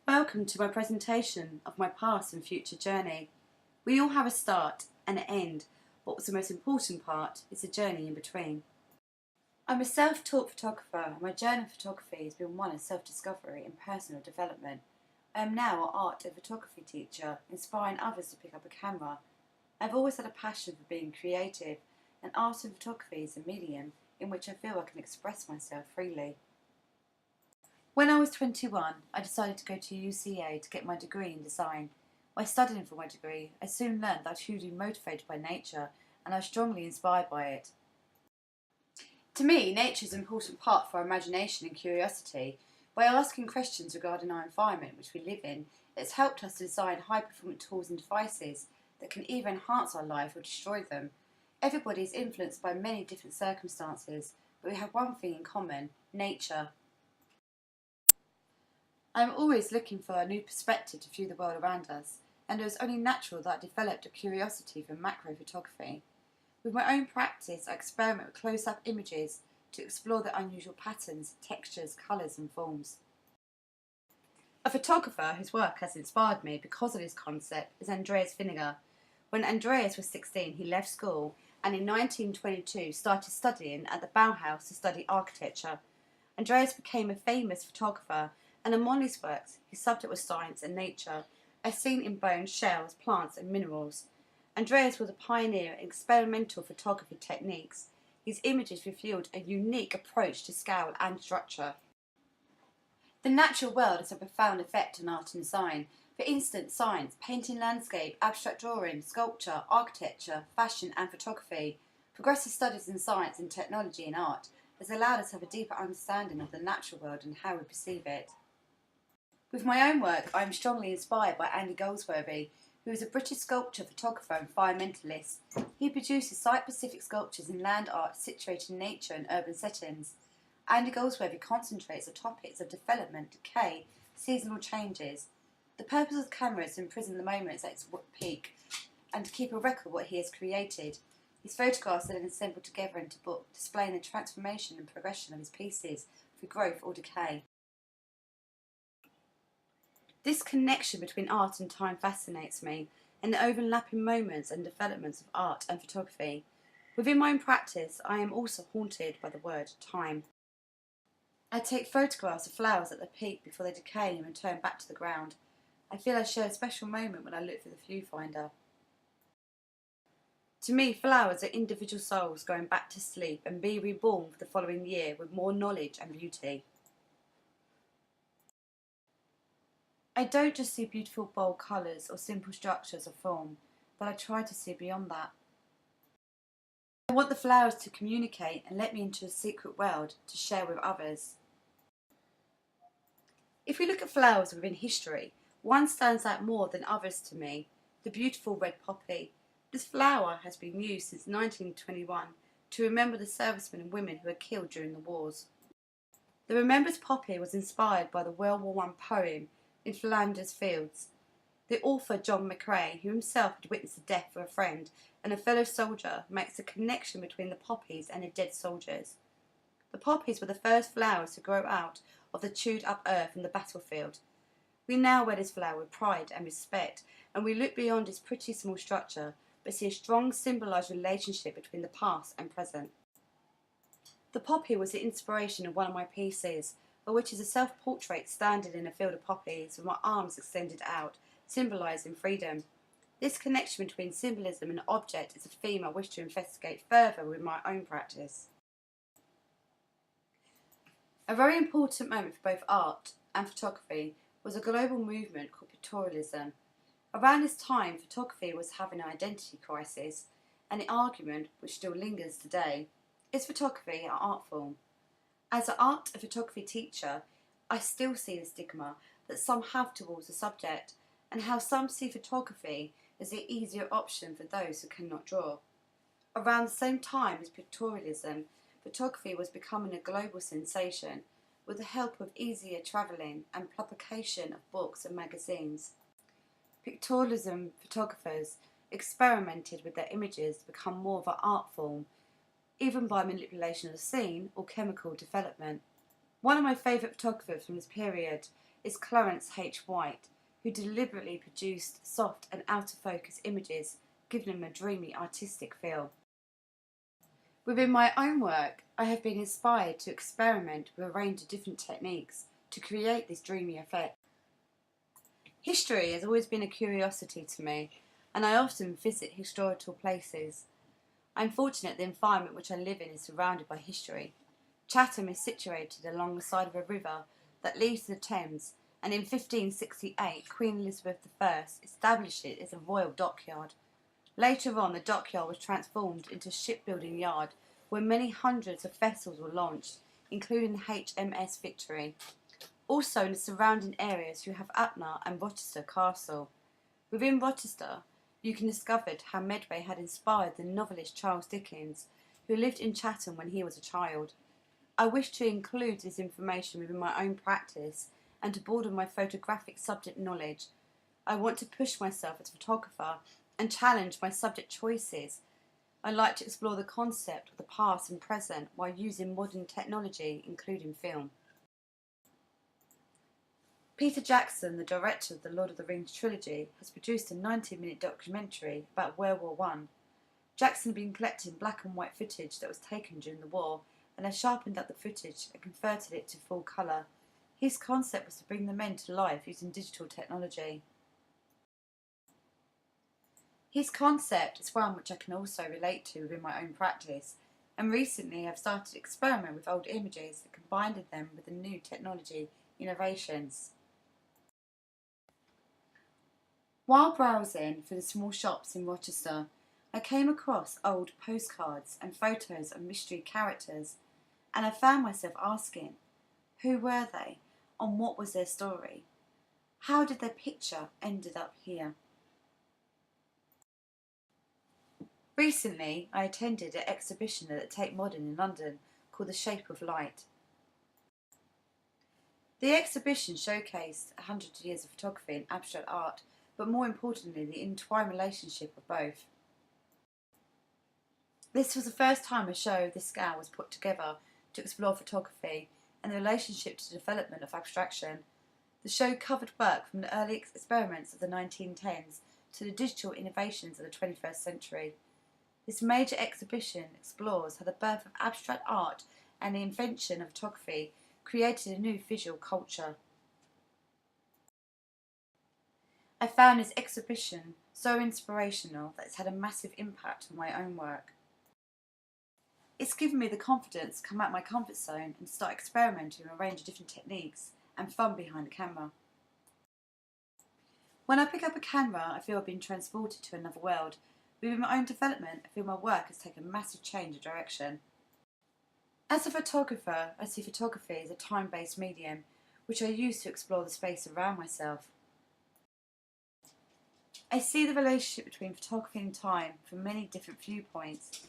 Welcome to my presentation of my past and future journey. We all have a start and an end. What was the most important part is the journey in between. I'm a self-taught photographer and my journey of photography has been one of self-discovery and personal development. I am now an art and photography teacher, inspiring others to pick up a camera. I've always had a passion for being creative, and art and photography is a medium in which I feel I can express myself freely. When I was 21, I decided to go to UCA to get my degree in design. While studying for my degree, I soon learned that I was hugely motivated by nature and I was strongly inspired by it. To me, nature is an important part for our imagination and curiosity. By asking questions regarding our environment which we live in, it's helped us to design high-performance tools and devices that can either enhance our life or destroy them. Everybody is influenced by many different circumstances, but we have one thing in common: nature. I am always looking for a new perspective to view the world around us, and it was only natural that I developed a curiosity for macro photography. With my own practice, I experiment with close-up images to explore the unusual patterns, textures, colours and forms. A photographer whose work has inspired me because of this concept is Andreas Vinegar. When Andreas was 16, he left school and in 1922 started studying at the Bauhaus to study architecture. Andreas became a famous photographer, and among his works, his subject was science and nature, as seen in bones, shells, plants and minerals. Andreas was a pioneer in experimental photography techniques. His images revealed a unique approach to scale and structure. The natural world has a profound effect on art and design. For instance, science, painting, landscape, abstract drawing, sculpture, architecture, fashion and photography. Progressive studies in science and technology and art has allowed us to have a deeper understanding of the natural world and how we perceive it. With my own work, I am strongly inspired by Andy Goldsworthy, who is a British sculptor, photographer and environmentalist. He produces site-specific sculptures in land art situated in nature and urban settings. Andy Goldsworthy concentrates on topics of development, decay, seasonal changes. The purpose of the camera is to imprison the moment at its peak and to keep a record of what he has created. His photographs are then assembled together into a book, displaying the transformation and progression of his pieces through growth or decay. This connection between art and time fascinates me, and the overlapping moments and developments of art and photography. Within my own practice, I am also haunted by the word time. I take photographs of flowers at their peak before they decay and return back to the ground. I feel I share a special moment when I look through the viewfinder. To me, flowers are individual souls going back to sleep and be reborn for the following year with more knowledge and beauty. I don't just see beautiful bold colours or simple structures or form, but I try to see beyond that. I want the flowers to communicate and let me into a secret world to share with others. If we look at flowers within history, one stands out more than others to me: the beautiful red poppy. This flower has been used since 1921 to remember the servicemen and women who were killed during the wars. The Remembrance Poppy was inspired by the World War I poem In Flanders Fields. The author John McCrae, who himself had witnessed the death of a friend and a fellow soldier, makes a connection between the poppies and the dead soldiers. The poppies were the first flowers to grow out of the chewed up earth in the battlefield. We now wear this flower with pride and respect, and we look beyond its pretty small structure, but see a strong symbolised relationship between the past and present. The poppy was the inspiration of one of my pieces, which is a self-portrait standing in a field of poppies with my arms extended out, symbolising freedom. This connection between symbolism and object is a theme I wish to investigate further with my own practice. A very important moment for both art and photography was a global movement called pictorialism. Around this time, photography was having an identity crisis, and the argument, which still lingers today, is photography an art form? As an art and photography teacher, I still see the stigma that some have towards the subject, and how some see photography as the easier option for those who cannot draw. Around the same time as pictorialism, photography was becoming a global sensation with the help of easier travelling and publication of books and magazines. Pictorialism photographers experimented with their images to become more of an art form, even by manipulation of the scene or chemical development. One of my favourite photographers from this period is Clarence H. White, who deliberately produced soft and out-of-focus images, giving them a dreamy artistic feel. Within my own work, I have been inspired to experiment with a range of different techniques to create this dreamy effect. History has always been a curiosity to me, and I often visit historical places. I'm fortunate the environment which I live in is surrounded by history. Chatham is situated along the side of a river that leads to the Thames, and in 1568 Queen Elizabeth I established it as a royal dockyard. Later on, the dockyard was transformed into a shipbuilding yard where many hundreds of vessels were launched, including the HMS Victory. Also in the surrounding areas you have Upnor and Rochester Castle. Within Rochester, you can discover how Medway had inspired the novelist Charles Dickens, who lived in Chatham when he was a child. I wish to include this information within my own practice and to broaden my photographic subject knowledge. I want to push myself as a photographer and challenge my subject choices. I like to explore the concept of the past and present while using modern technology, including film. Peter Jackson, the director of the Lord of the Rings trilogy, has produced a 90-minute documentary about World War I. Jackson had been collecting black and white footage that was taken during the war and has sharpened up the footage and converted it to full colour. His concept was to bring the men to life using digital technology. His concept is one which I can also relate to within my own practice, and recently I've started to experiment with old images and combined them with the new technology innovations. While browsing for the small shops in Rochester, I came across old postcards and photos of mystery characters, and I found myself asking, who were they, and what was their story? How did their picture ended up here? Recently, I attended an exhibition at the Tate Modern in London called The Shape of Light. The exhibition showcased 100 years of photography and abstract art, but more importantly, the entwined relationship of both. This was the first time a show of this scale was put together to explore photography and the relationship to the development of abstraction. The show covered work from the early experiments of the 1910s to the digital innovations of the 21st century. This major exhibition explores how the birth of abstract art and the invention of photography created a new visual culture. I found this exhibition so inspirational that it's had a massive impact on my own work. It's given me the confidence to come out of my comfort zone and start experimenting with a range of different techniques and fun behind the camera. When I pick up a camera, I feel I've been transported to another world. Within my own development, I feel my work has taken a massive change of direction. As a photographer, I see photography as a time-based medium, which I use to explore the space around myself. I see the relationship between photography and time from many different viewpoints.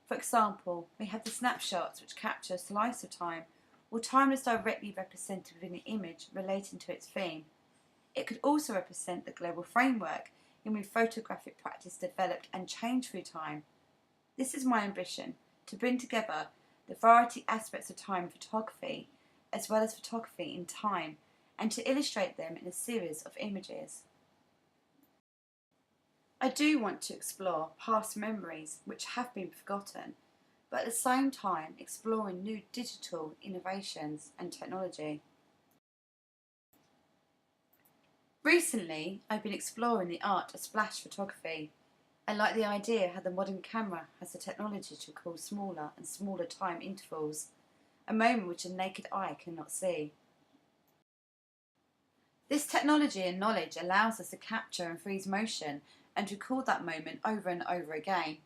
For example, we have the snapshots which capture a slice of time, or time is directly represented within the image relating to its theme. It could also represent the global framework in which photographic practice developed and changed through time. This is my ambition, to bring together the variety aspects of time photography as well as photography in time, and to illustrate them in a series of images. I do want to explore past memories which have been forgotten, but at the same time exploring new digital innovations and technology. Recently, I've been exploring the art of splash photography. I like the idea how the modern camera has the technology to record smaller and smaller time intervals, a moment which a naked eye cannot see. This technology and knowledge allows us to capture and freeze motion and record that moment over and over again.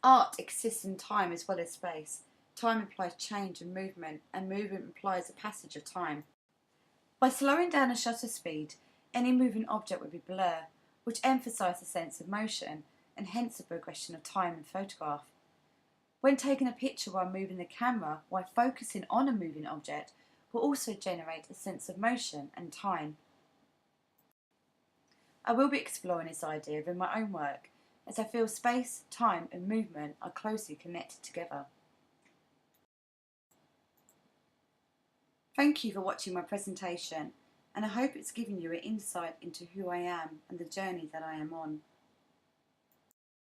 Art exists in time as well as space. Time implies change and movement implies the passage of time. By slowing down the shutter speed, any moving object would be blur, which emphasises the sense of motion and hence the progression of time in photograph. When taking a picture while moving the camera while focusing on a moving object will also generate a sense of motion and time. I will be exploring this idea in my own work, as I feel space, time and movement are closely connected together. Thank you for watching my presentation, and I hope it's given you an insight into who I am and the journey that I am on.